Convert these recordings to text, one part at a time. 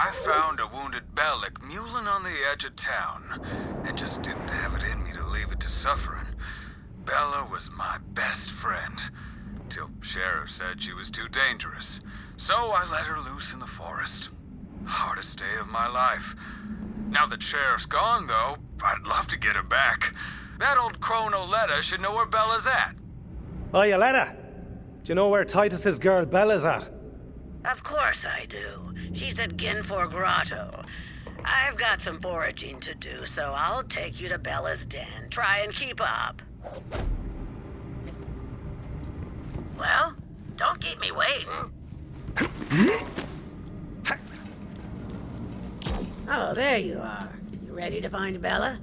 I found a wounded Bellic mewling on the edge of town, and just didn't have it in me to leave it to suffering. Bella was my best friend, till Sheriff said she was too dangerous. So I let her loose in the forest. Hardest day of my life. Now that Sheriff's gone, though, I'd love to get her back. That old crone Oletta should know where Bella's at. Oh, Yoletta, do you know where Titus's girl Bella's at? Of course I do. She's at Ginfor Grotto. I've got some foraging to do, so I'll take you to Bella's den. Try and keep up. Well, don't keep me waiting. Oh, there you are. You ready to find Bella?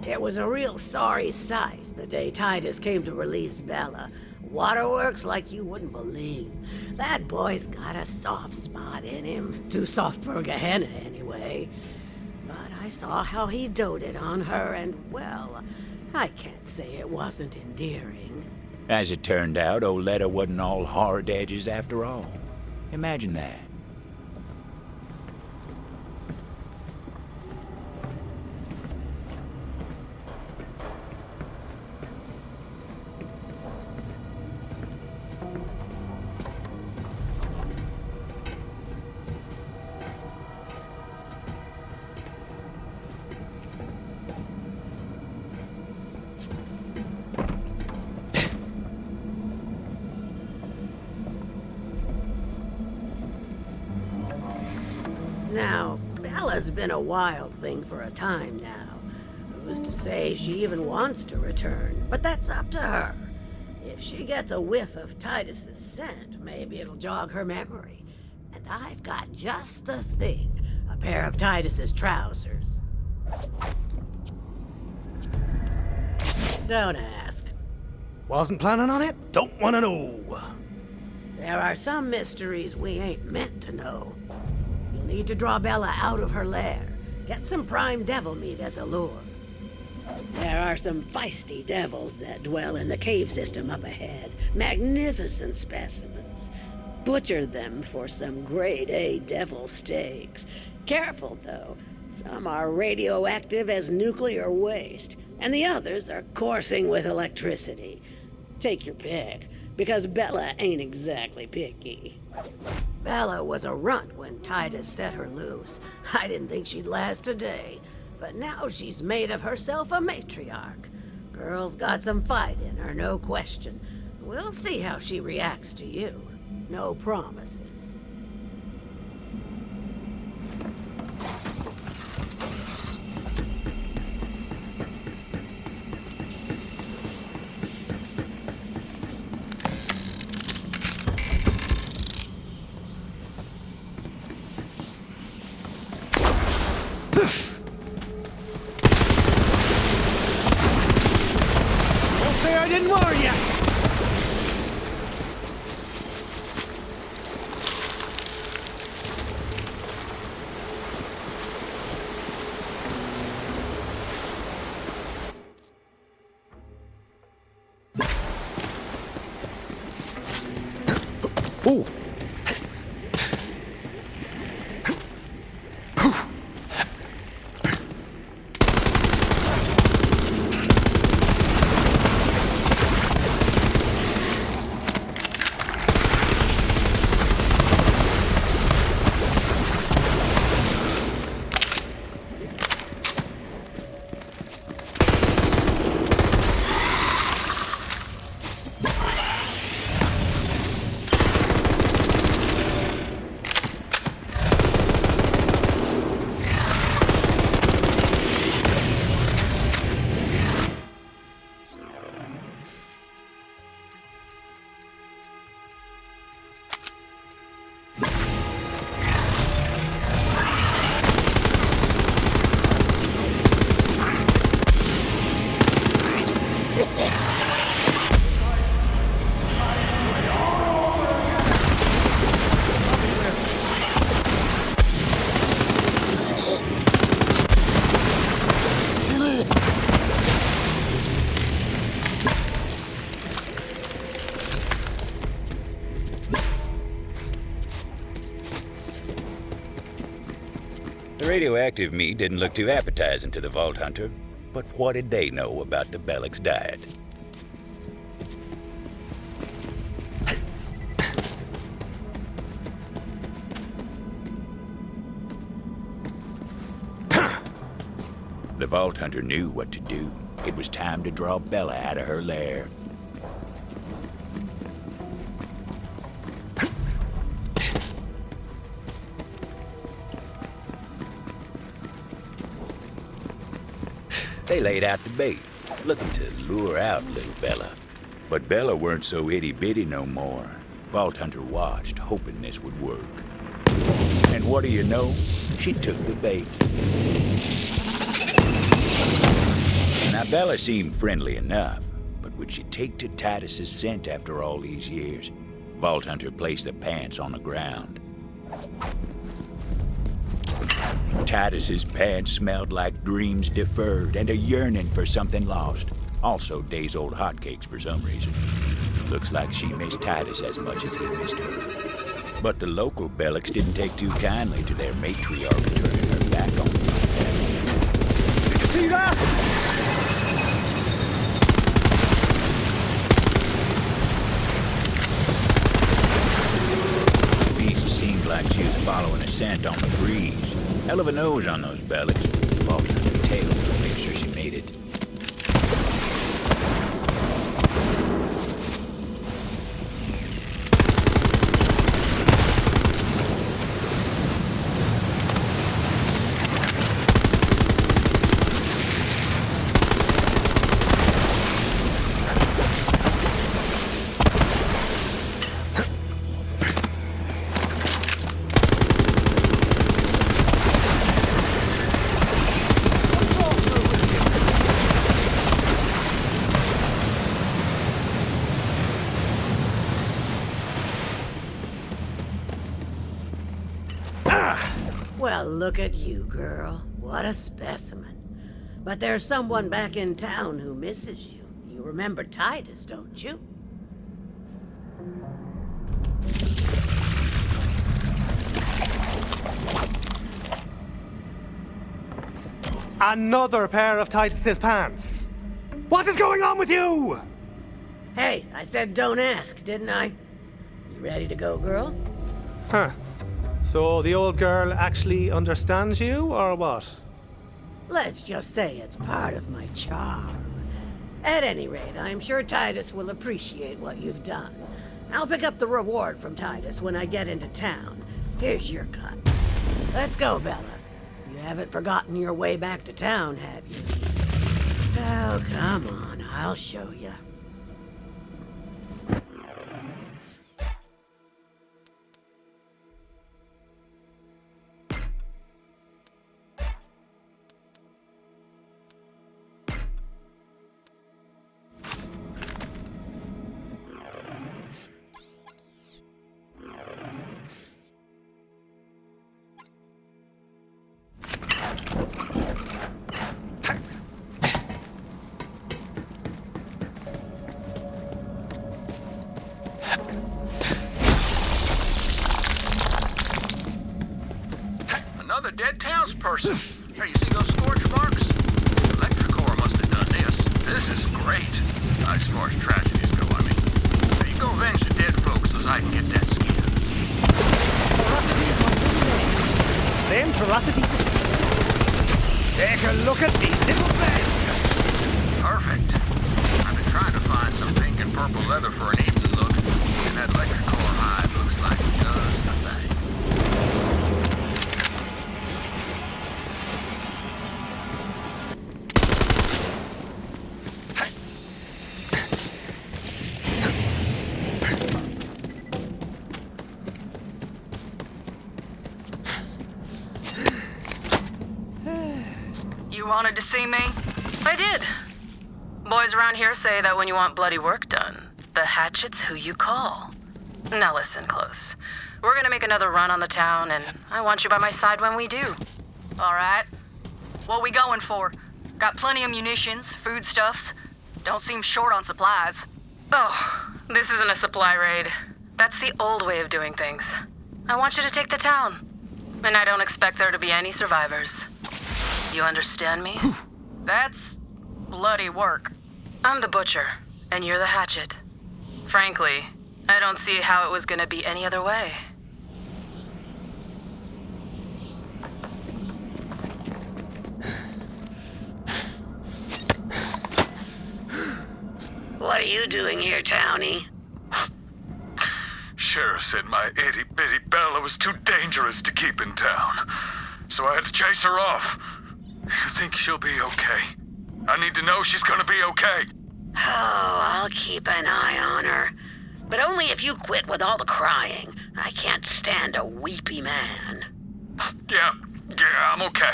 It was a real sorry sight the day Titus came to release Bella. Waterworks like you wouldn't believe. That boy's got a soft spot in him. Too soft for Gehenna, anyway. But I saw how he doted on her, and, well, I can't say it wasn't endearing. As it turned out, Oletta wasn't all hard edges after all. Imagine that. Now, Bella's been a wild thing for a time now. Who's to say she even wants to return? But that's up to her. If she gets a whiff of Titus's scent, maybe it'll jog her memory. And I've got just the thing, a pair of Titus's trousers. Don't ask. Wasn't planning on it? Don't want to know. There are some mysteries we ain't meant to know. You'll need to draw Bella out of her lair. Get some prime devil meat as a lure. There are some feisty devils that dwell in the cave system up ahead. Magnificent specimens. Butcher them for some grade A devil steaks. Careful, though. Some are radioactive as nuclear waste, and the others are coursing with electricity. Take your pick, because Bella ain't exactly picky. Bella was a runt when Titus set her loose. I didn't think she'd last a day, but now she's made of herself a matriarch. Girl's got some fight in her, no question. We'll see how she reacts to you. No promises. Don't say I didn't warn you! Ooh. radioactive meat didn't look too appetizing to the Vault Hunter, but what did they know about the Bellic's diet? The Vault Hunter knew what to do. It was time to draw Bella out of her lair. They laid out the bait, looking to lure out little Bella. But Bella weren't so itty-bitty no more. Vault Hunter watched, hoping this would work. And what do you know? She took the bait. Now, Bella seemed friendly enough, but would she take to Titus's scent after all these years? Vault Hunter placed the pants on the ground. Titus's pants smelled like dreams deferred and a yearning for something lost. Also days-old hotcakes for some reason. Looks like she missed Titus as much as he missed her. But the local Bellics didn't take too kindly to their matriarch turning her back on them. Did you see that? Seemed like she was following a scent on the breeze. Hell of a nose on those Bellics. Vault Hunter's tail to make sure she made it. Well, look at you, girl. What a specimen. But there's someone back in town who misses you. You remember Titus, don't you? Another pair of Titus's pants. What is going on with you? Hey, I said don't ask, didn't I? You ready to go, girl? Huh. So the old girl actually understands you, or what? Let's just say it's part of my charm. At any rate, I'm sure Titus will appreciate what you've done. I'll pick up the reward from Titus when I get into town. Here's your cut. Let's go, Bella. You haven't forgotten your way back to town, have you? Oh, come on, I'll show you. Another dead townsperson. Hey, you see those scorch marks? Electricore must have done this. This is great. As far as tragedies go, I mean. Now you go avenge the dead folks so I can get that skin. Same ferocity. Take a look at these little men. Perfect. I've been trying to find some pink and purple leather for an evening look, and that electricore hide looks like just the thing. You wanted to see me? I did. Boys around here say that when you want bloody work done, the hatchet's who you call. Now listen close. We're gonna make another run on the town, and I want you by my side when we do. All right. What we going for? Got plenty of munitions, foodstuffs. Don't seem short on supplies. Oh, this isn't a supply raid. That's the old way of doing things. I want you to take the town. And I don't expect there to be any survivors. You understand me? That's bloody work. I'm the butcher, and you're the hatchet. Frankly, I don't see how it was gonna be any other way. What are you doing here, Townie? Sheriff said my itty-bitty Bella was too dangerous to keep in town, so I had to chase her off. You think she'll be okay? I need to know she's gonna be okay. Oh, I'll keep an eye on her. But only if you quit with all the crying. I can't stand a weepy man. Yeah, I'm okay.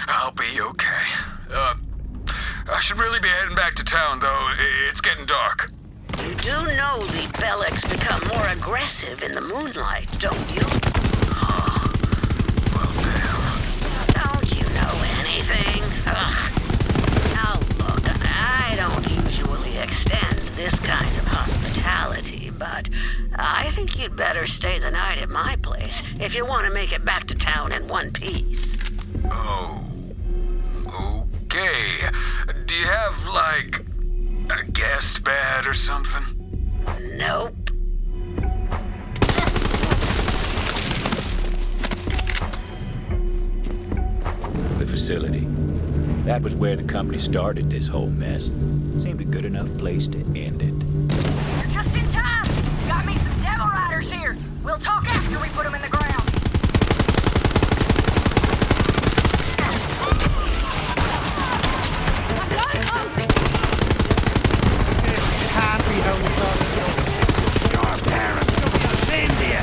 I'll be okay. I should really be heading back to town, though. It's getting dark. You do know the Bellics become more aggressive in the moonlight, don't you? Oh, well, damn. Don't you know anything? Ugh. Now look, I don't usually extend this kind of hospitality, but I think you'd better stay the night at my place if you want to make it back to town in one piece. Oh, okay. Do you have, like, a guest bed or something? Nope. The facility. That was where the company started this whole mess. Seemed a good enough place to end it. You're just in time. Got me some devil riders here. We'll talk after we put them in the ground. Happy how we thought it. Your parents will be ashamed of you.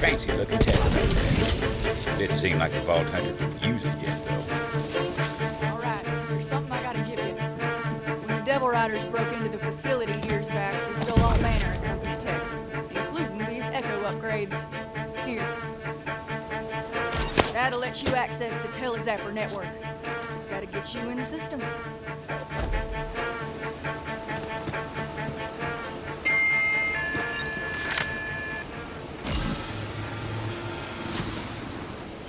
Fancy looking tech right there. Didn't seem like the Vault Hunter could use it yet, though. All right, there's something I gotta give you. When the Devil Riders broke into the facility years back, they stole all manner of company tech, including these Echo upgrades. Here. That'll let you access the Telezapper network. Just gotta get you in the system.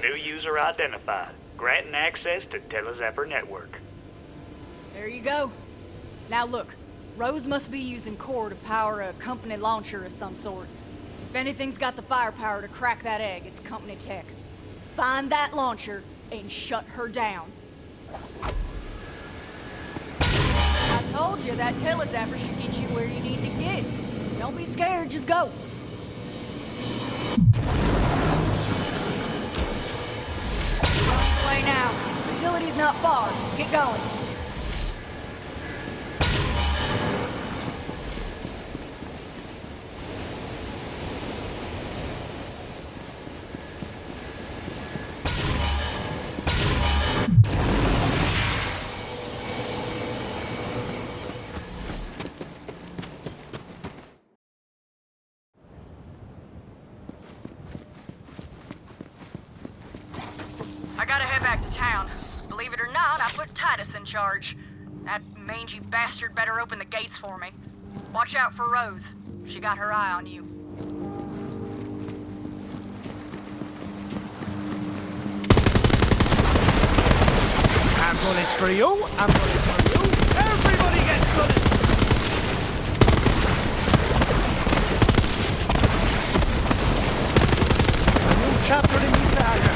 New user identified. Granting access to Telezapper network. There you go. Now look, Rose must be using core to power a company launcher of some sort. If anything's got the firepower to crack that egg, it's company tech. Find that launcher and shut her down. I told you that Telezapper should get you where you need to get. Don't be scared, just go. On your way now. Facility's not far. Get going. I gotta head back to town. Believe it or not, I put Titus in charge. That mangy bastard better open the gates for me. Watch out for Rose. She got her eye on you. Ambulance for you. Ambulance for you. Everybody gets bullets. A new chapter in the saga.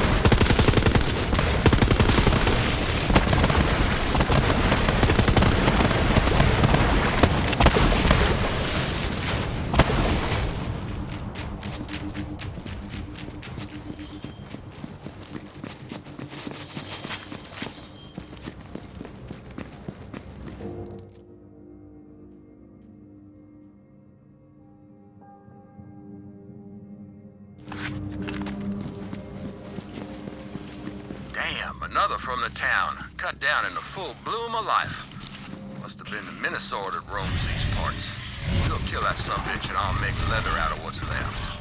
Damn, another from the town. Cut down in the full bloom of life. Must have been the Minnesota that roams these parts. We'll kill that sumbitch and I'll make leather out of what's left.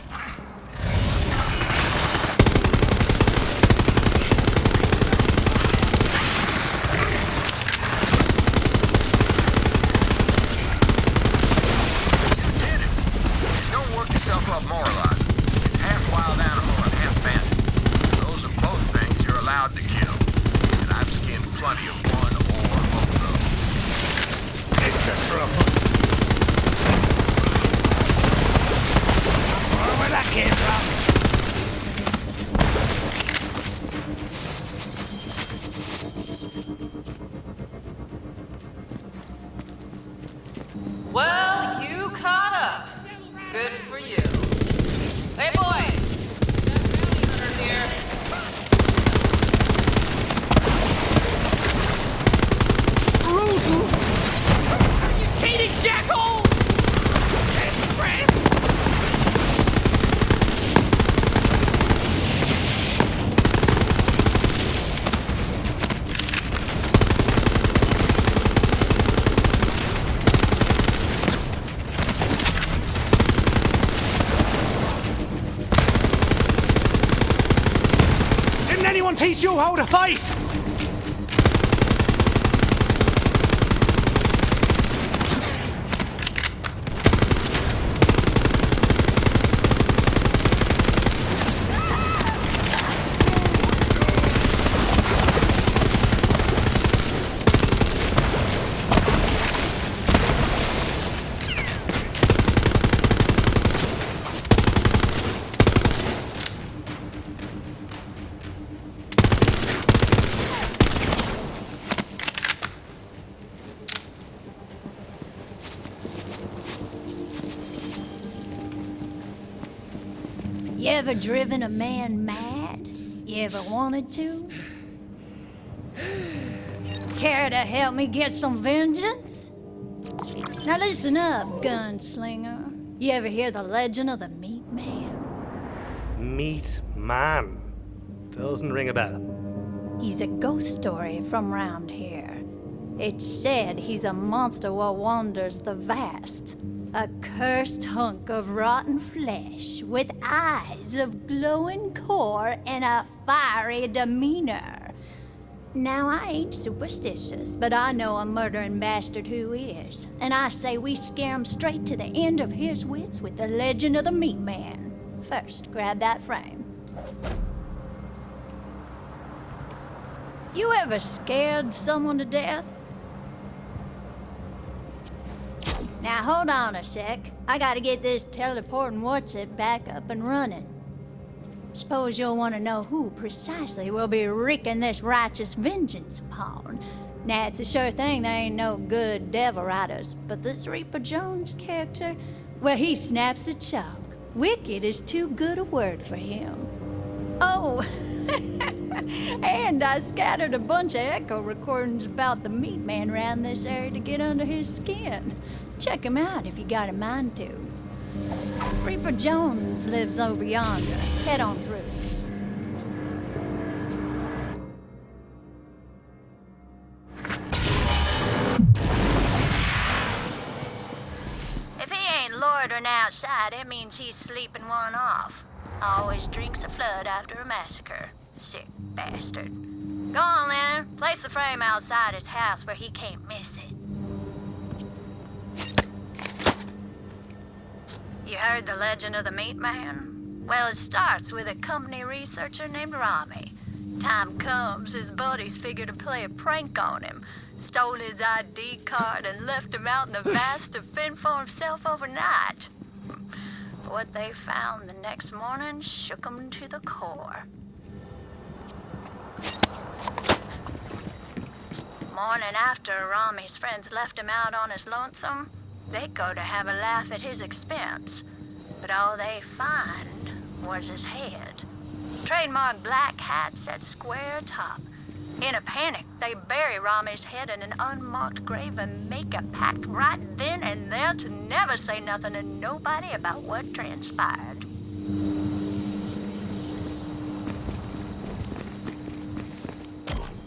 Up moralizing. It's half wild animal and half bandit. Those are both things you're allowed to kill. And I've skinned plenty of one or both of those. It's just for a fun. Where that came from? Well, you caught up. Good for you. Hey, boys! That bounty hunter's here. Are you cheating, jackhole? Didn't anyone teach you how to fight? You ever driven a man mad? You ever wanted to? Care to help me get some vengeance? Now listen up, gunslinger. You ever hear the legend of the Meat Man? Meat Man. Doesn't ring a bell. He's a ghost story from round here. It's said he's a monster what wanders the vast. A cursed hunk of rotten flesh with eyes of glowing core and a fiery demeanor. Now, I ain't superstitious, but I know a murdering bastard who is. And I say we scare him straight to the end of his wits with the legend of the Meat Man. First, grab that frame. You ever scared someone to death? Now hold on a sec. I gotta get this teleporting what's-it back up and running. Suppose you'll want to know who precisely we'll be wreaking this righteous vengeance upon. Now, it's a sure thing there ain't no good devil riders, but this Reaper Jones character, well, he snaps the chalk. Wicked is too good a word for him. Oh, and I scattered a bunch of echo recordings about the Meat Man around this area to get under his skin. Check him out if you got a mind to. Reaper Jones lives over yonder. Head on through. If he ain't loitering outside, it means he's sleeping one off. Always drinks a flood after a massacre. Sick bastard. Go on then. Place the frame outside his house where he can't miss it. You heard the legend of the Meat Man? Well, it starts with a company researcher named Rami. Time comes, his buddies figure to play a prank on him. Stole his ID card and left him out in the vast to fend for himself overnight. What they found the next morning shook him to the core. Morning after Rami's friends left him out on his lonesome, they go to have a laugh at his expense. But all they find was his head. Trademark black hat set square atop. In a panic, they bury Rami's head in an unmarked grave and make a pact right then and there to never say nothing to nobody about what transpired.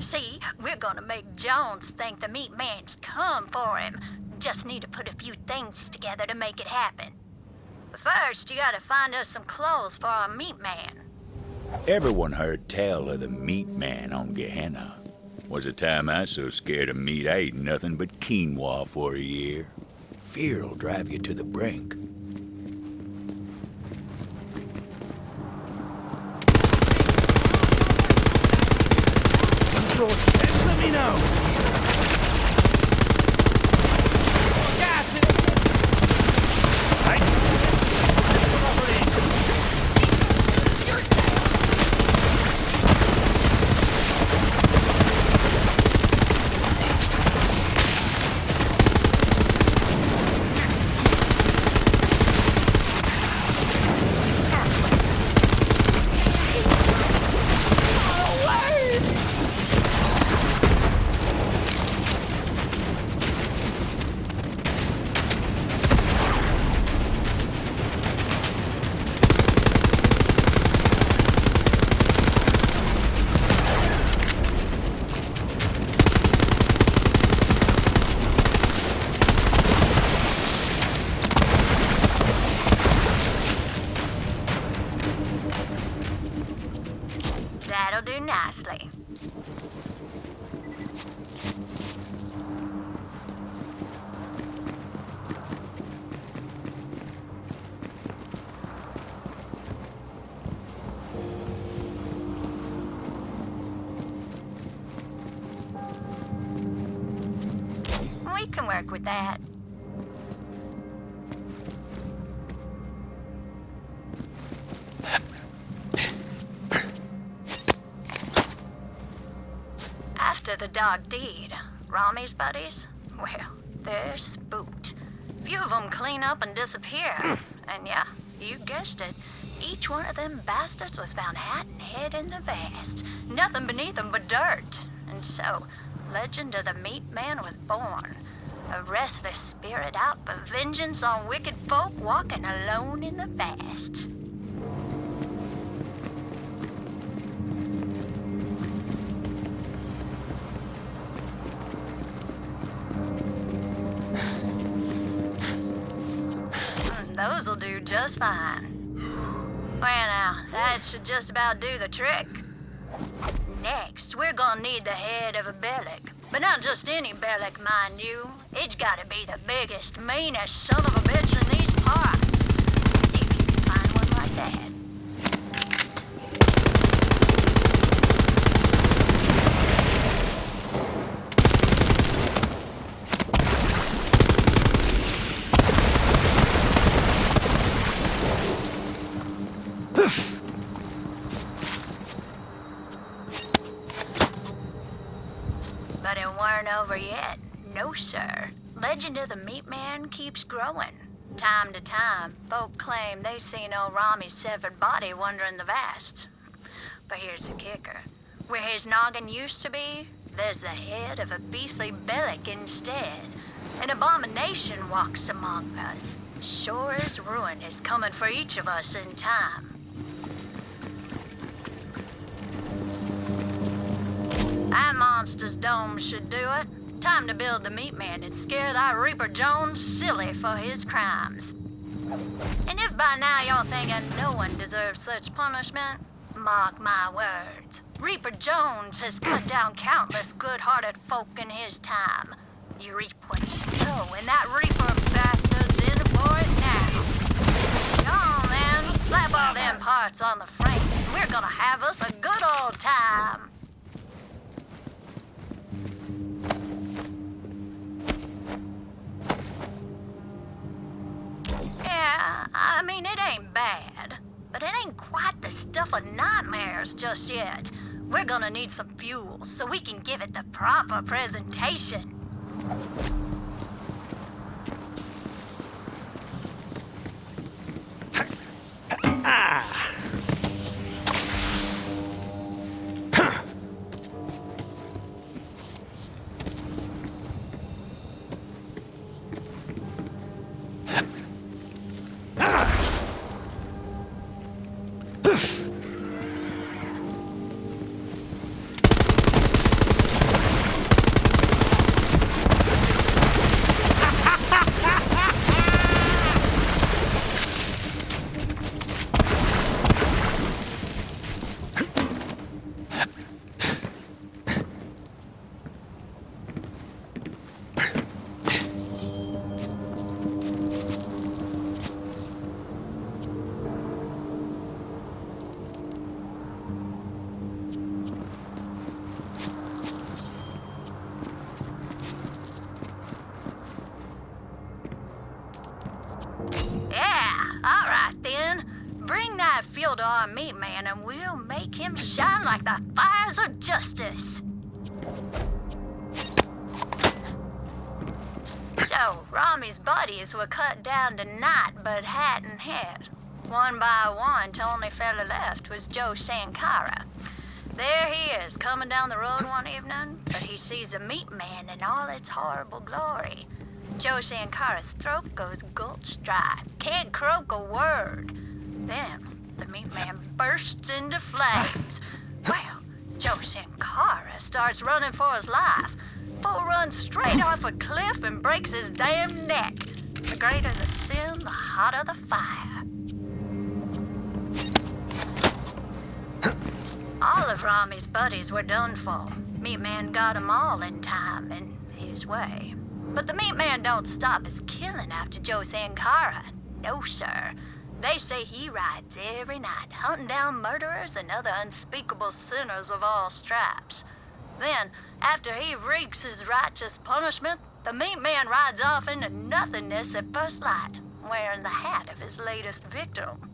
See, we're gonna make Jones think the meat man's come for him. Just need to put a few things together to make it happen. But first, you gotta find us some clothes for our meat man. Everyone heard tell of the meat man on Gehenna. Was a time I was so scared of meat I ate nothing but quinoa for a year. Fear'll drive you to the brink. Let me know. Gas it. Hey. That'll do nicely. We can work with that. After the dog deed, Rami's buddies, well, they're spooked. Few of them clean up and disappear. And yeah, you guessed it. Each one of them bastards was found hat and head in the vast. Nothing beneath them but dirt. And so, legend of the meat man was born. A restless spirit out for vengeance on wicked folk walking alone in the vast. Those'll do just fine. Well now, that should just about do the trick. Next, we're gonna need the head of a Bellic. But not just any Bellic, mind you. It's gotta be the biggest, meanest son of a bitch in these parts. See if you can find one like that. But it weren't over yet. No, sir. Legend of the meat man keeps growing. Time to time, folk claim they seen old Rami's severed body wandering the vast. But here's the kicker. Where his noggin used to be, there's the head of a beastly Bellic instead. An abomination walks among us. Sure as ruin is coming for each of us in time. That monster's dome should do it. Time to build the meat man and scare that Reaper Jones silly for his crimes. And if by now y'all thinking no one deserves such punishment, mark my words. Reaper Jones has cut down countless good-hearted folk in his time. You reap what you sow, and that Reaper bastard's in for it now. Come on then, slap all them parts on the frame. We're gonna have us a good old time. Yeah, I mean, it ain't bad, but it ain't quite the stuff of nightmares just yet. We're gonna need some fuel so we can give it the proper presentation. Bring that fuel to our meat man and we'll make him shine like the fires of justice. So, Rami's buddies were cut down to naught but hat and head. One by one, till only fella left was Joe Sankara. There he is, coming down the road one evening, but he sees a meat man in all its horrible glory. Joe Sankara's throat goes gulch dry, can't croak a word. Then, the meat man bursts into flames. Well, Joe Sankara starts running for his life. Full run straight off a cliff and breaks his damn neck. The greater the sin, the hotter the fire. All of Rami's buddies were done for. Meat Man got 'em all in time, in his way. But the Meat Man don't stop his killing after Joe Sankara. No, sir. They say he rides every night, hunting down murderers and other unspeakable sinners of all stripes. Then, after he wreaks his righteous punishment, the Meat Man rides off into nothingness at first light, wearing the hat of his latest victim.